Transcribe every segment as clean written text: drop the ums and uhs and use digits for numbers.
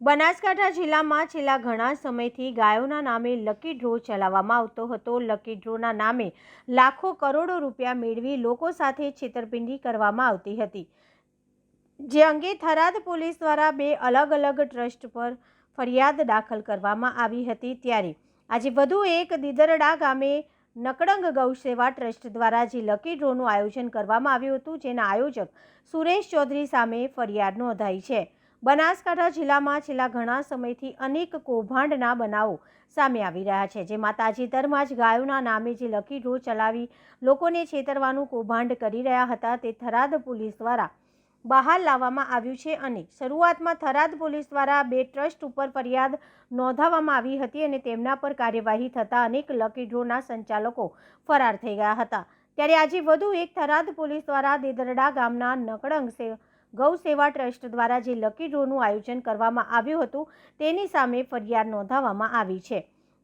બનાસકાંઠા જિલ્લામાં છેલ્લા ઘણા સમયથી ગાયોના નામે લકી ડ્રો ચલાવવામાં આવતો હતો। લકી ડ્રોના નામે લાખો કરોડો રૂપિયા મેળવી લોકો સાથે છેતરપિંડી કરવામાં આવતી હતી, જે અંગે થરાદ પોલીસ દ્વારા 2 અલગ અલગ ટ્રસ્ટ પર ફરિયાદ દાખલ કરવામાં આવી હતી। ત્યારે આજે વધુ એક દીદરડા ગામે નકળંગ ગૌસેવા ટ્રસ્ટ દ્વારા જે લકી ડ્રોનું આયોજન કરવામાં આવ્યું હતું, જેના આયોજક સુરેશ ચૌધરી સામે ફરિયાદ નોંધાઈ છે। બનાસકાંઠા જિલ્લામાં છેલ્લા ઘણા સમયથી અનેક કૌભાંડના બનાવો સામે આવી રહ્યા છે, જેમાં તાજેતરમાં જ ગાયોના નામે જે લકી ડ્રો ચલાવી લોકોને છેતરવાનું કૌભાંડ કરી રહ્યા હતા, તે થરાદ પોલીસ દ્વારા બહાર લાવવામાં આવ્યું છે। અને શરૂઆતમાં થરાદ પોલીસ દ્વારા 2 ટ્રસ્ટ ઉપર ફરિયાદ નોંધાવવામાં આવી હતી અને તેમના પર કાર્યવાહી થતાં અનેક લકી ડ્રોના સંચાલકો ફરાર થઈ ગયા હતા। ત્યારે આજે વધુ એક થરાદ પોલીસ દ્વારા દેદરડા ગામના નકળંગ ગૌસેવા ટ્રસ્ટ દ્વારા જે લકી ડ્રોનું આયોજન કરવામાં આવ્યું હતું, તેની સામે ફરિયાદ નોંધાવવામાં આવી છે,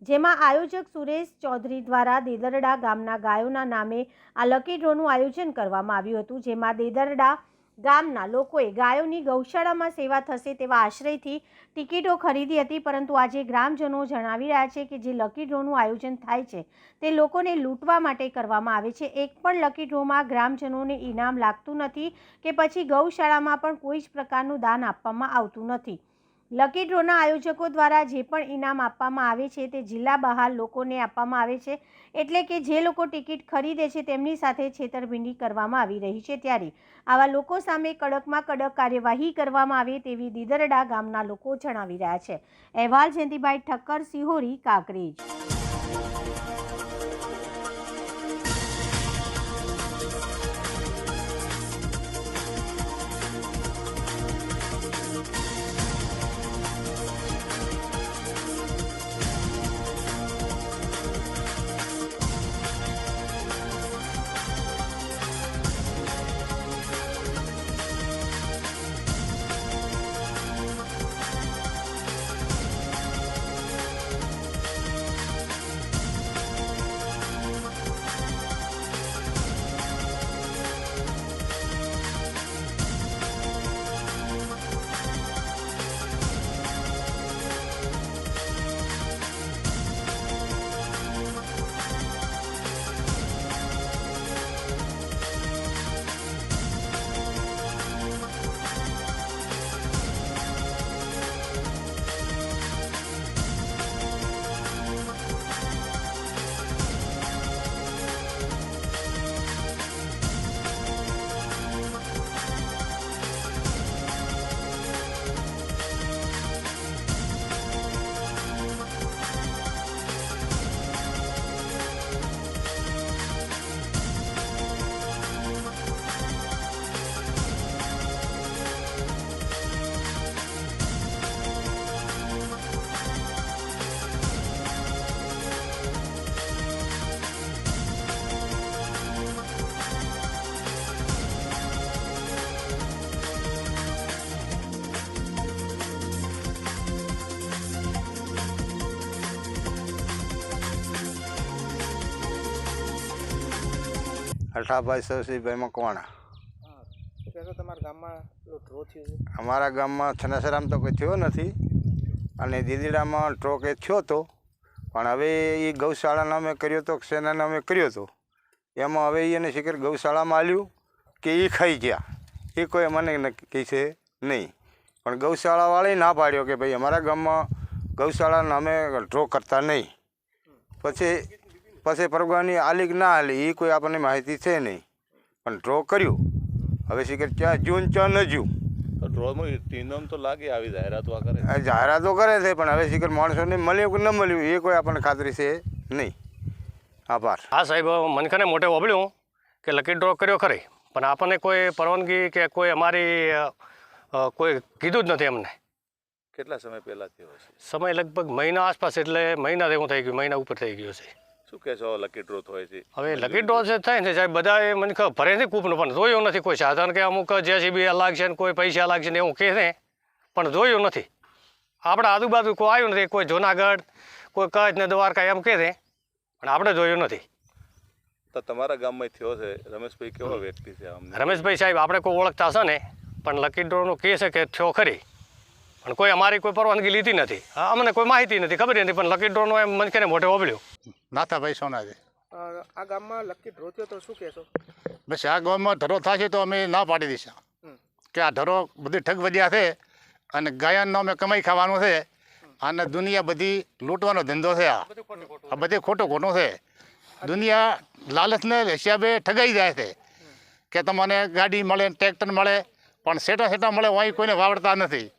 જેમાં આયોજક સુરેશ ચૌધરી દ્વારા દેદરડા ગામના ગાયોના નામે આ લકી ડ્રોનું આયોજન કરવામાં આવ્યું હતું, જેમાં દેદરડા ગામના લોકોએ ગાયોની ગૌશાળામાં સેવા થશે તેવા આશ્રયથી ટિકિટો ખરીદી હતી, પરંતુ આજે ગ્રામજનો જણાવી રહ્યા છે કે જે લકી ડ્રોનું આયોજન થાય છે તે લોકોને લૂંટવા માટે કરવામાં આવે છે। એક પણ લકી ડ્રોમાં ગ્રામજનોને ઇનામ લાગતું નથી કે પછી ગૌશાળામાં પણ કોઈ જ પ્રકારનું દાન આપવામાં આવતું નથી। લકી ડ્રોના આયોજકો દ્વારા જે પણ ઇનામ આપવામાં આવે છે તે જિલ્લા બહાર લોકોને આપવામાં આવે છે, એટલે કે જે લોકો ટિકિટ ખરીદે છે તેમની સાથે છેતરપિંડી કરવામાં આવી રહી છે। ત્યારે આવા લોકો સામે કડકમાં કડક કાર્યવાહી કરવામાં આવે તેવી દીદરડા ગામના લોકો જણાવી રહ્યા છે। અહેવાલ જયંતિભાઈ ઠક્કર, સિહોરી, કાંકરેજ। અઠાભાઈ સરસીભાઈ મકવાણા। અમારા ગામમાં છનાસરામ તો કોઈ થયો નથી અને દીદીડામાં ડ્રો કે થયો હતો, પણ હવે એ ગૌશાળા નામે કર્યો હતો, સેના નામે કર્યો હતો। એમાં હવે એને શિખર ગૌશાળામાં આલ્યું કે એ ખાઈ ગયા, એ કોઈ મને નક્કી છે નહીં, પણ ગૌશાળાવાળાએ ના પાડ્યો કે ભાઈ અમારા ગામમાં ગૌશાળા નામે ડ્રો કરતા નહીં। પછી પરગવાની આલી કે ના આલી એ કોઈ આપણને માહિતી છે નહીં, પણ ડ્રો કર્યું। હવે શિખર ક્યાં જ્યું ક્યાં ન જ્યું, ડ્રોમાં ઇનામ તો લાગે, આવી જાહેરાતો કરે, જાહેરાતો કરે છે, પણ હવે શિખર માણસોને મળ્યું કે ન મળ્યું એ કોઈ આપણને ખાતરી છે નહીં। આભાર। હા સાહેબ, મનખાને મોટે ઓબળ્યું કે લકી ડ્રો કર્યો ખરી, પણ આપણને કોઈ પરવાનગી કે કોઈ અમારી કોઈ કીધું જ નથી અમને। કેટલા સમય પહેલાં થયો છે? સમય લગભગ મહિના આસપાસ, એટલે મહિના જેવું થઈ ગયું, મહિના ઉપર થઈ ગયો છે। શું કહેશો લકી ડ્રો થાય છે? હવે લકી ડ્રો છે થાય ને સાહેબ, બધા મને ખબર ભરે છે કૂપનું, પણ જોયું નથી કોઈ સાધન કે અમુક જેસીબી લાગશે ને કોઈ પૈસા લાગશે ને એવું કહે છે, પણ જોયું નથી। આપણા આજુબાજુ કોઈ આવ્યું નથી, કોઈ જુનાગઢ, કોઈ કચ્છ ને દ્વારકા એમ કહે છે, પણ આપણે જોયું નથી। તો તમારા ગામમાં થયો છે, રમેશભાઈ કેવો વ્યક્તિ છે? રમેશભાઈ સાહેબ આપણે કોઈ ઓળખતા છે ને, પણ લકી ડ્રોનું કહે છે કે થયો ખરી, પણ કોઈ અમારી કોઈ પરવાનગી લીધી નથી. અમને કોઈ માહિતી નથી, ખબર નથી, પણ લકી ડ્રોનો એમ મને મોઢે ઓબળ્યો. નાથાભાઈ સોનાજી. આ ગામમાં લકી ડ્રો થયો તો શું કહેશો? બસ આ ગામમાં ઢરો થશે તો અમે ના પાડી દઈશું કે આ ઢરો બધી ઠગ વધ્યા છે અને ગાયનનો અમે કમાઈ ખાવાનું છે અને દુનિયા બધી લૂંટવાનો ધંધો છે. આ બધે ખોટો છે. દુનિયા લાલચને હિસાબે ઠગાઈ જાય છે કે તમને ગાડી મળે, ટ્રેક્ટર મળે, પણ સેટા મળે અહીં કોઈને વાવડતા નથી.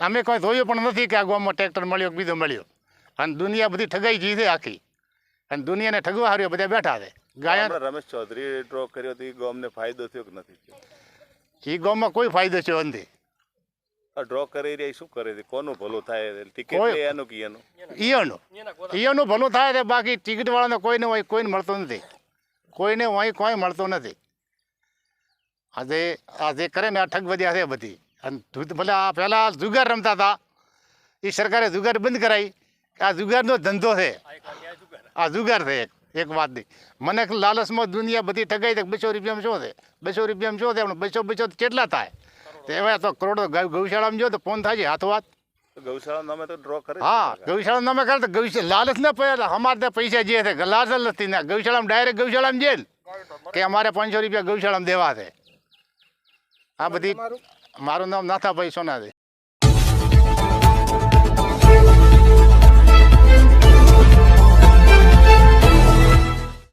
અમે કોઈ જોયું પણ નથી કે આ ગામમાં ટ્રેક્ટર મળ્યો કે બીજો મળ્યો. અને દુનિયા બધી ઠગાઈ ગઈ છે આખી, અને દુનિયાને ઠગવા હાર્યો બધા બેઠા છે. ગાયન હમણાં રમેશ ચૌધરીએ ડ્રો કર્યો તો એ ગામને ફાયદો થયો કે નથી થયો? એ ગામમાં કોઈ ફાયદો થયો નથી. આ ડ્રો કરી રહ્યા શું કરે છે? કોનું ભલું થાય? ટિકિટ કોઈ- લે એનું કે એનું? ઈયોનું ભલું થાય છે, બાકી ટિકિટવાળાને કોઈને હોય કોઈને મળતો નથી. કોઈને હોય કોઈ મળતો નથી. આ જે કરે ને આ ઠગ વધ્યા છે બધી. અને ભલે આ પહેલાં જુગાર રમતા હતા, એ સરકારે જુગાર બંધ કરાવી. આ જુગારનો ધંધો છે, આ જુગાર છે એક વાતની. મને લાલચમાં દુનિયા બધી ઠગાઈ છે. 200 રૂપિયામાં શું છે? 200 રૂપિયામાં શું છે? 200 કેટલા થાય? તો એવા તો કરોડો ગૌશાળામાં જો તો ફોન થાય છે હાથો હાથ. તો ગૌશાળા નામે તો ડ્રો કરે છે. હા, ગૌશાળા નામે કરે તો લાલચ ન પડે. અમારે ત્યાં પૈસા જે છે લાલચ નથી ને ગૌશાળામાં ડાયરેક્ટ ગૌશાળામાં જેલ કે અમારે 500 રૂપિયા ગૌશાળામાં દેવા છે. આ બધી. મારું નામ નાથાભાઈ સોનાજી.